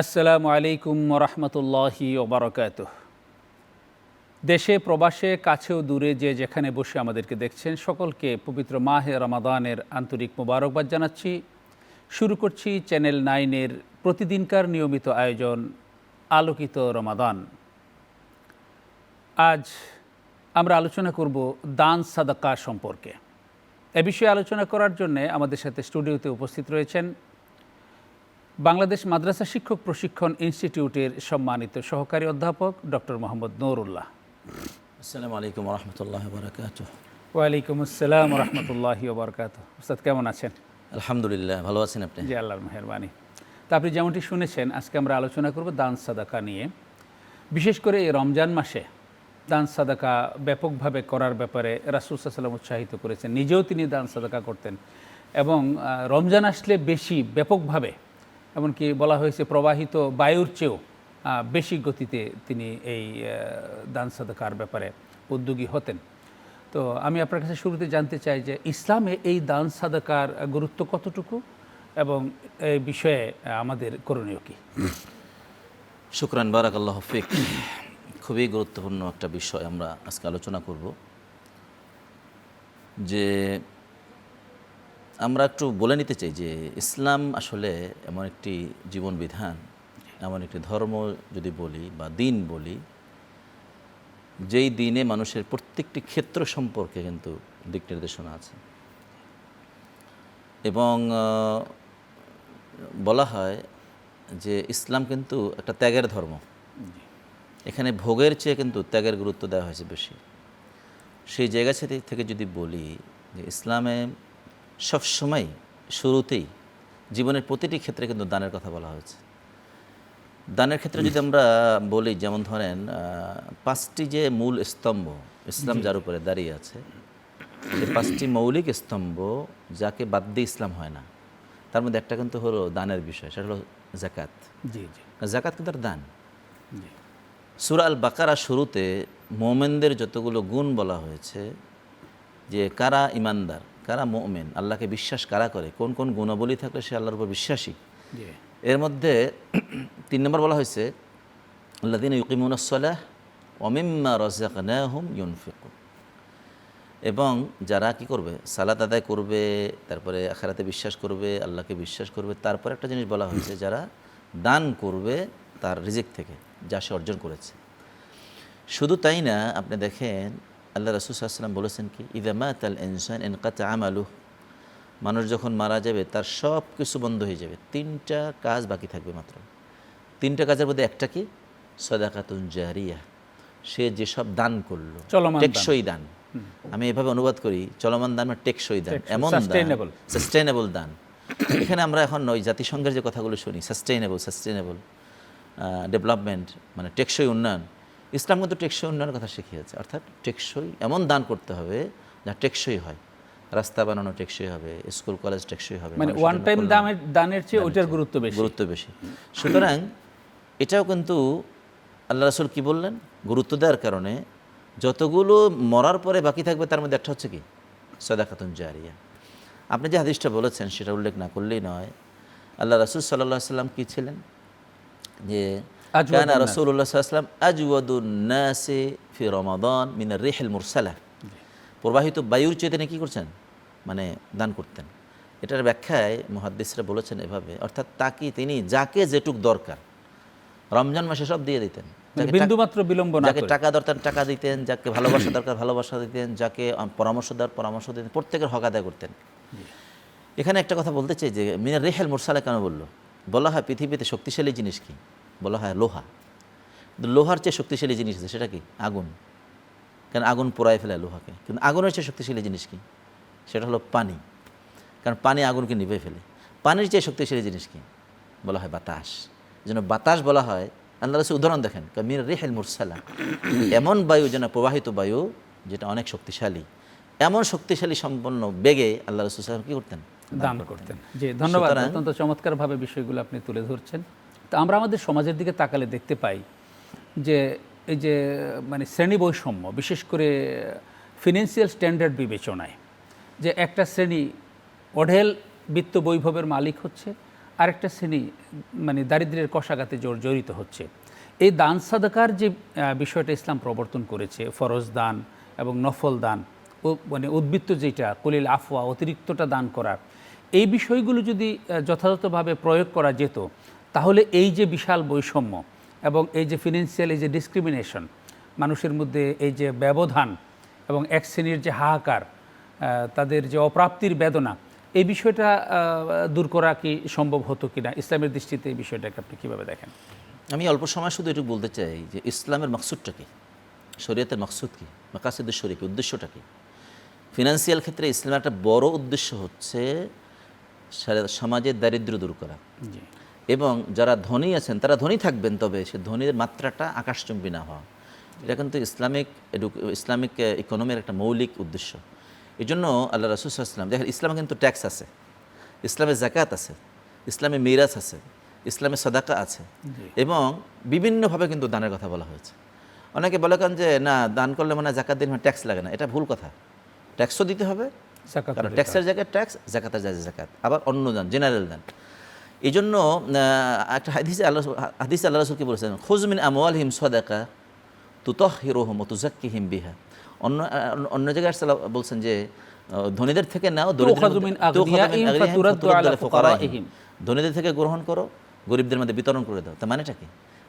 আসসালামু আলাইকুম ওরহমতুল্লাহি ওবরাকাতুহ। দেশে প্রবাসে কাছেও দূরে যে যেখানে বসে আমাদেরকে দেখছেন সকলকে পবিত্র মাহে রমাদানের আন্তরিক মোবারকবাদ জানাচ্ছি। শুরু করছি চ্যানেল 9-এর প্রতিদিনকার নিয়মিত আয়োজন আলোকিত রমাদান। আজ আমরা আলোচনা করব দান সাদাকা সম্পর্কে। এ বিষয়ে আলোচনা করার জন্য আমাদের সাথে স্টুডিওতে উপস্থিত রয়েছেন বাংলাদেশ মাদ্রাসা শিক্ষক প্রশিক্ষণ ইনস্টিটিউটের সম্মানিত সহকারী অধ্যাপক ডক্টর মোহাম্মদ নুরুল্লাহ। আসসালামু আলাইকুম ওরহমতুল্লাহি ওয়াবারাকাতুহু। ওয়ালাইকুম আসসালাম রহমতুল্লাহি ওবরাকাতুহু। উস্তাদ কেমন আছেন? আলহামদুলিল্লাহ, ভালো আছেন আপনি? জি, আল্লাহর মেহেরবানি। তা আপনি যেমনটি শুনেছেন, আজকে আমরা আলোচনা করব দান সাদাকা নিয়ে। বিশেষ করে এই রমজান মাসে দান সাদাকা ব্যাপকভাবে করার ব্যাপারে রাসূল সাল্লাল্লাহু আলাইহি ওয়াসাল্লাম উৎসাহিত করেছেন। নিজেও তিনি দান সাদাকা করতেন এবং রমজান আসলে বেশি ব্যাপকভাবে, এমনকি বলা হয়েছে প্রবাহিত বায়ুর চেয়েও বেশি গতিতে তিনি এই দান সাদাকার ব্যাপারে উদ্যোগী হতেন। তো আমি আপনার কাছে শুরুতে জানতে চাই যে ইসলামে এই দান সাদাকার গুরুত্ব কতটুকু এবং এই বিষয়ে আমাদের করণীয় কী? শুকরান, বারাকাল্লাহু ফিক। খুবই গুরুত্বপূর্ণ একটা বিষয় আমরা আজকে আলোচনা করব। যে আমরা একটু বলে নিতে চাই যে ইসলাম আসলে এমন একটি জীবন বিধান, এমন একটি ধর্ম যদি বলি বা দিন বলি, যেই দিনে মানুষের প্রত্যেকটি ক্ষেত্র সম্পর্কে কিন্তু দিক নির্দেশনা আছে। এবং বলা হয় যে ইসলাম কিন্তু একটা ত্যাগের ধর্ম। এখানে ভোগের চেয়ে কিন্তু ত্যাগের গুরুত্ব দেওয়া হয়েছে বেশি। সেই জায়গা থেকে যদি বলি যে ইসলামে সবসময় শুরুতেই জীবনের প্রতিটি ক্ষেত্রে কিন্তু দানের কথা বলা হয়েছে। দানের ক্ষেত্রে যদি আমরা বলি, যেমন ধরেন 5টি যে মূল স্তম্ভ ইসলাম যার উপরে দাঁড়িয়ে আছে, এই 5টি মৌলিক স্তম্ভ যাকে বাদ দিয়ে ইসলাম হয় না, তার মধ্যে একটা কিন্তু হলো দানের বিষয়, সেটা হলো যাকাত। জি জি, যাকাত কিন্তু আর দান। সূরা আল বাকারা শুরুতে মুমিনদের যতগুলো গুণ বলা হয়েছে, যে কারা ইমানদার, কারা মুমিন, আল্লাহকে বিশ্বাস কারা করে, কোন কোন গুণাবলী থাকলে সে আল্লাহর উপর বিশ্বাসী, এর মধ্যে 3 নম্বর বলা হয়েছে আল্লাযীনা ইউকিমুনাস সালাহ ওয়া মিম্মা রাযাকনাহুম ইউনফিকুন। এবং যারা কি করবে, সালাত আদায় করবে, তারপরে আখিরাতে বিশ্বাস করবে, আল্লাহকে বিশ্বাস করবে, তারপর একটা জিনিস বলা হয়েছে যারা দান করবে তার রিজিক থেকে যা সে অর্জন করেছে। শুধু তাই না, আপনি দেখেন আল্লাহ রাসূল সাল্লাল্লাহু আলাইহি ওয়াসাল্লাম বলেছেন কি, ইযা মাতাল ইনসান ইনকাতা আমালুহু, মানুষ যখন মারা যাবে তার সব কিছু বন্ধ হয়ে যাবে, 3টা কাজ বাকি থাকবে মাত্র। 3টা কাজের মধ্যে একটা কি, সাদাকাতুন জারিয়া, সে যেসব দান করলো, টেকসই দান। আমি এভাবে অনুবাদ করি, চলমান দান মানে টেকসই দান, এমন সাস্টেইনেবল দান। এখানে আমরা এখন ওই জাতিসংঘের যে কথাগুলো শুনি, সাস্টেইনেবল ডেভেলপমেন্ট মানে টেকসই উন্নয়ন, ইসলাম কিন্তু টেকসই উন্নয়নের কথা শিখিয়েছে। অর্থাৎ টেকসই এমন দান করতে হবে যা টেকসই হয়, রাস্তা বানানো টেকসই হবে, স্কুল কলেজ টেকসই হবে, মানে ওয়ান টাইম দানের চেয়ে ওইটার গুরুত্ব বেশি। সুতরাং এটাও কিন্তু আল্লাহ রাসূল কি বললেন, গুরুত্ব দেওয়ার কারণে যতগুলো মরার পরে বাকি থাকবে তার মধ্যে একটা হচ্ছে কি, সাদাকাতুন জারিয়া। আপনি যে হাদিসটা বলেছেন সেটা উল্লেখ না করলেই নয়। আল্লাহ রাসূল সাল্লাল্লাহু আলাইহি ওয়াসাল্লাম কি ছিলেন, যে কানা রাসূলুল্লাহ সাল্লাল্লাহু আলাইহি ওয়াসাল্লাম আজওয়াদুন নাসি ফি রমাদান মিনার রিহিল মুরসালা, প্রবাহিত বায়ুর চেয়ে তিনি কী করছেন, মানে দান করতেন। এটার ব্যাখ্যায় মুহাদ্দিসরা বলেছেন এভাবে, অর্থাৎ তাকে তিনি যাকে যেটুক দরকার রমজান মাসে সব দিয়ে দিতেন, বিন্দুমাত্র বিলম্ব না, যাকে টাকা দরকার টাকা দিতেন, যাকে ভালোবাসা দরকার ভালোবাসা দিতেন, যাকে পরামর্শ দেওয়ার পরামর্শ দিতেন, প্রত্যেকের হক আদায় করতেন। এখানে একটা কথা বলতে চাই যে মিনার রিহিল মুরসালা কেন বলা হয় পৃথিবীতে শক্তিশালী জিনিস কি, বলা হয় লোহা। লোহার চেয়ে শক্তিশালী জিনিস আছে, সেটা কি, আগুন। কারণ আগুন পোড়ায় ফেলে লোহাকে, কিন্তু আগুনের চেয়ে শক্তিশালী জিনিস কি, সেটা হলো পানি। কারণ পানি আগুনকে নিভে ফেলে। পানির চেয়ে শক্তিশালী জিনিস কি, বলা হয় বাতাস। যেন বাতাস বলা হয়, আল্লাহ রাসূল উদাহরণ দেখেন, মির রিহিল মুরসালা, এমন বায়ু যেন প্রবাহিত বায়ু যেটা অনেক শক্তিশালী, এমন শক্তিশালী সম্পন্ন বেগে আল্লাহ রাসূল সাল্লাল্লাহু আলাইহি ওয়াসাল্লাম কি করতেন, দান করতেন। জি, ধন্যবাদ। অত্যন্ত চমৎকারভাবে বিষয়গুলো আপনি তুলে ধরছেন। তো আমরা আমাদের সমাজের দিকে তাকালে দেখতে পাই যে এই যে মানে শ্রেণী বৈষম্য, বিশেষ করে ফিনান্সিয়াল স্ট্যান্ডার্ড বিবেচনায়, যে একটা শ্রেণী অঢেল বিত্ত বৈভবের মালিক হচ্ছে, আরেকটা শ্রেণী মানে দারিদ্র্যের কষাঘাতে জড়িত হচ্ছে। এই দান সাদাকার যে বিষয়টা ইসলাম প্রবর্তন করেছে, ফরজ দান এবং নফল দান, মানে উদ্বৃত্ত যেটা কলিল আফওয়া, অতিরিক্তটা দান করার, এই বিষয়গুলো যদি যথাযথভাবে প্রয়োগ করা যেত, তাহলে এই যে বিশাল বৈষম্য এবং এই যে ফিনান্সিয়াল এই যে ডিসক্রিমিনেশন, মানুষের মধ্যে এই যে ব্যবধান এবং এক শ্রেণীর যে হাহাকার, তাদের যে অপ্রাপ্তির বেদনা, এই বিষয়টা দূর করা কি সম্ভব হতো কিনা ইসলামের দৃষ্টিতে, এই বিষয়টাকে আপনি কীভাবে দেখেন? আমি অল্প সময় শুধু এটুকু বলতে চাই যে ইসলামের মাকসুদটা কী, শরীয়তের মাকসুদ কী, মাকাসিদুশ শরীয়ত উদ্দেশ্যটা কী। ফিনান্সিয়াল ক্ষেত্রে ইসলামের একটা বড় উদ্দেশ্য হচ্ছে সমাজের দারিদ্র্য দূর করা। জি। এবং যারা ধনী আছেন তারা ধনী থাকবেন, তবে সে ধনীর মাত্রাটা আকাশচুম্বী না হওয়া। এটা কিন্তু ইসলামিক ইকোনমির একটা মৌলিক উদ্দেশ্য। এই জন্য আল্লাহ রাসূল সাল্লাল্লাহু আলাইহি ওয়াসাল্লাম, দেখেন ইসলামে কিন্তু ট্যাক্স আছে, ইসলামে যাকাত আছে, ইসলামে মিরাস আছে, ইসলামে সাদাকা আছে, এবং বিভিন্নভাবে কিন্তু দানের কথা বলা হয়েছে। অনেকে বলে কেন যে না, দান করলে মানে জাকাত দিন, মানে ট্যাক্স লাগে না। এটা ভুল কথা। ট্যাক্সও দিতে হবে, কারণ ট্যাক্সের জায়গায় ট্যাক্স, জাকাতের জায়গায় জাকাত, আবার অন্য দান, জেনারেল দান। এই জন্য একটা হাদিসে আল্লাহ রাসূল কি বলেছেন, খুয মিন আমওয়ালিহিম সাদাকা তুতাহহিরুহুম ওয়া তুযাক্কিহিম বিহা। অন্য জায়গায় বলছেন যে ধনীদের থেকে নাও, ধনীদের থেকে গ্রহণ করো, গরিবদের মধ্যে বিতরণ করে দাও। তা মানেটা কি?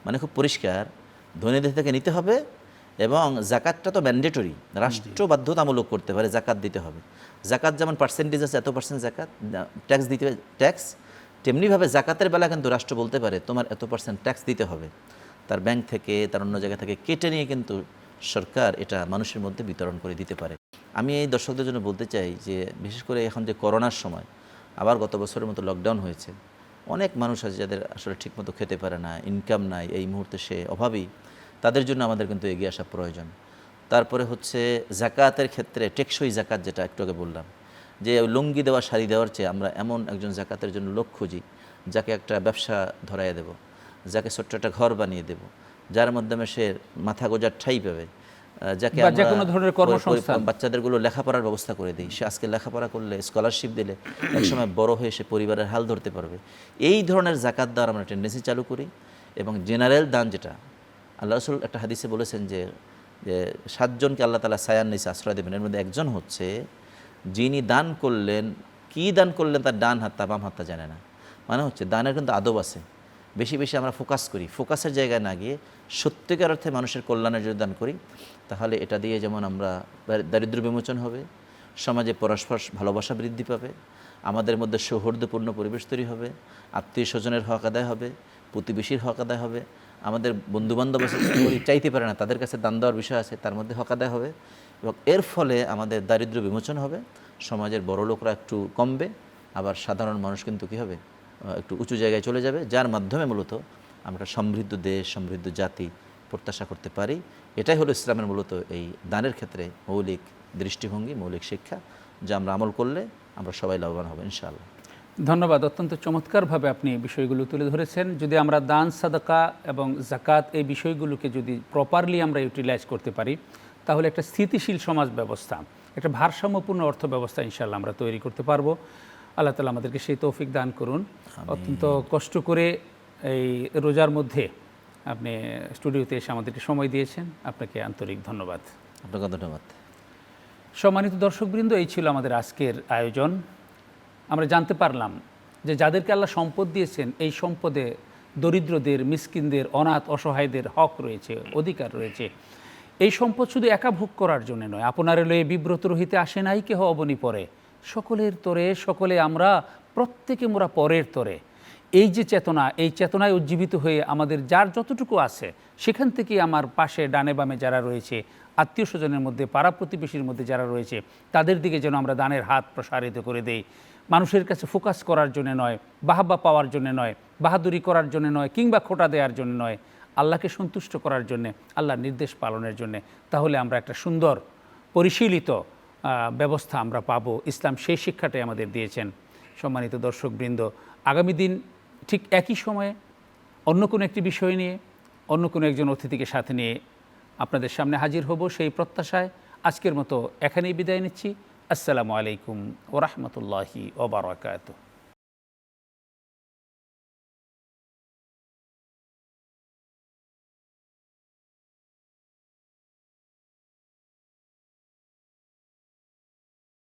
মানে খুব পরিষ্কার, ধনীদের থেকে নিতে হবে, এবং জাকাতটা তো ম্যান্ডেটরি, রাষ্ট্র বাধ্যতামূলক করতে পারে জাকাত দিতে হবে। জাকাত যেমন পার্সেন্টেজ আছে, এত পার্সেন্ট জাকাত, ট্যাক্স দিতে হবে ট্যাক্স, তেমনিভাবে জাকাতের বেলা কিন্তু রাষ্ট্র বলতে পারে তোমার এত পার্সেন্ট ট্যাক্স দিতে হবে। তার ব্যাংক থেকে, তার অন্য জায়গা থেকে কেটে নিয়ে কিন্তু সরকার এটা মানুষের মধ্যে বিতরণ করে দিতে পারে। আমি এই দর্শকদের জন্য বলতে চাই যে বিশেষ করে এখন যে করোনার সময়, আবার গত বছরের মতো লকডাউন হয়েছে, অনেক মানুষ আছে যাদের আসলে ঠিকমতো খেতে পারে না, ইনকাম নাই, এই মুহূর্তে সে অভাবী, তাদের জন্য আমাদের কিন্তু এগিয়ে আসা প্রয়োজন। তারপরে হচ্ছে জাকাতের ক্ষেত্রে টেকসই জাকাত, যেটা একটু আগে বললাম, যে লুঙ্গি দেওয়া, শাড়ি দেওয়ার চেয়ে আমরা এমন একজন জাকাতের জন্য লোক খুঁজি, যাকে একটা ব্যবসা ধরাইয়া দেব, যাকে ছোট্ট একটা ঘর বানিয়ে দেব, যার মাধ্যমে সে মাথা গোজার ঠাঁই পাবে, যাকে বাচ্চাদেরগুলো লেখাপড়ার ব্যবস্থা করে দিই। সে আজকে লেখাপড়া করলে, স্কলারশিপ দিলে, একসময় বড় হয়ে সে পরিবারের হাল ধরতে পারবে। এই ধরনের জাকাত দেওয়ার আমরা টেন্ডেন্সি চালু করি। এবং জেনারেল দান, যেটা আল্লাহ রাসূল একটা হাদিসে বলেছেন যে 7 জনকে আল্লাহ তাআলা ছায়ার নিচে আশ্রয় দেবেন, এর মধ্যে একজন হচ্ছে যিনি দান করলেন, কি দান করলেন তার ডান হাতটা বাম হাতটা জানে না। মানে হচ্ছে দানের কিন্তু আদব আছে। বেশি বেশি আমরা ফোকাস করি, ফোকাসের জায়গায় না গিয়ে সত্যিকার অর্থে মানুষের কল্যাণের যদি দান করি, তাহলে এটা দিয়ে যেমন আমরা দারিদ্র্য বিমোচন হবে, সমাজে পরস্পর ভালোবাসা বৃদ্ধি পাবে, আমাদের মধ্যে সৌহার্দ্যপূর্ণ পরিবেশ তৈরি হবে, আত্মীয় স্বজনের হক আদায় হবে, প্রতিবেশীর হক আদায় হবে, আমাদের বন্ধুবান্ধব চাইতে পারে না, তাদের কাছে দান দেওয়ার বিষয় আছে, তার মধ্যে হক আদায় হবে, এবং এর ফলে আমাদের দারিদ্র্য বিমোচন হবে, সমাজের বড় লোকরা একটু কমবে, আবার সাধারণ মানুষ কিন্তু কী হবে, একটু উঁচু জায়গায় চলে যাবে, যার মাধ্যমে মূলত আমরা সমৃদ্ধ দেশ, সমৃদ্ধ জাতি প্রত্যাশা করতে পারি। এটাই হলো ইসলামের মূলত এই দানের ক্ষেত্রে মৌলিক দৃষ্টিভঙ্গি, মৌলিক শিক্ষা, যা আমরা আমল করলে আমরা সবাই লাভবান হব ইনশাআল্লাহ। ধন্যবাদ। অত্যন্ত চমৎকারভাবে আপনি বিষয়গুলো তুলে ধরেছেন। যদি আমরা দান, সাদাকা এবং জাকাত এই বিষয়গুলোকে যদি প্রপারলি আমরা ইউটিলাইজ করতে পারি, তাহলে একটা স্থিতিশীল সমাজ ব্যবস্থা, একটা ভারসাম্যপূর্ণ অর্থ ব্যবস্থা ইনশাআল্লাহ আমরা তৈরি করতে পারবো। আল্লাহ তাআলা আমাদেরকে সেই তৌফিক দান করুন। অত্যন্ত কষ্ট করে এই রোজার মধ্যে আপনি স্টুডিওতে এসে আমাদেরকে সময় দিয়েছেন, আপনাকে আন্তরিক ধন্যবাদ। আপনাকে ধন্যবাদ। সম্মানিত দর্শকবৃন্দ, এই ছিল আমাদের আজকের আয়োজন। আমরা জানতে পারলাম যে যাদেরকে আল্লাহ সম্পদ দিয়েছেন, এই সম্পদে দরিদ্রদের, মিসকিনদের, অনাথ অসহায়দের হক রয়েছে, অধিকার রয়েছে। এই সম্পদ শুধু একা ভোগ করার জন্য নয়, আপনার লয়ে বিব্রত রহিতে আসে নাই কেহ অবনী পরে, সকলের তরে সকলে আমরা, প্রত্যেকে মোরা পরের তরে। এই যে চেতনা, এই চেতনায় উজ্জীবিত হয়ে আমাদের যার যতটুকু আছে, সেখান থেকে আমার পাশে ডানে বামে যারা রয়েছে, আত্মীয় স্বজনের মধ্যে, পাড়া প্রতিবেশীর মধ্যে যারা রয়েছে, তাদের দিকে যেন আমরা দানের হাত প্রসারিত করে দেই। মানুষের কাছে ফোকাস করার জন্য নয়, বাহাবা পাওয়ার জন্য নয়, বাহাদুরি করার জন্য নয়, কিংবা খোটা দেওয়ার জন্য নয়, আল্লাহকে সন্তুষ্ট করার জন্যে, আল্লাহর নির্দেশ পালনের জন্যে। তাহলে আমরা একটা সুন্দর পরিশীলিত ব্যবস্থা আমরা পাবো। ইসলাম সেই শিক্ষাটাই আমাদের দিয়েছেন। সম্মানিত দর্শকবৃন্দ, আগামী দিন ঠিক একই সময়ে অন্য কোনো একটি বিষয় নিয়ে, অন্য কোনো একজন অতিথিকে সাথে নিয়ে আপনাদের সামনে হাজির হব, সেই প্রত্যাশায় আজকের মতো এখানেই বিদায় নিচ্ছি। আসসালামু আলাইকুম ওয়া রাহমাতুল্লাহি ওয়া বারাকাতুহু।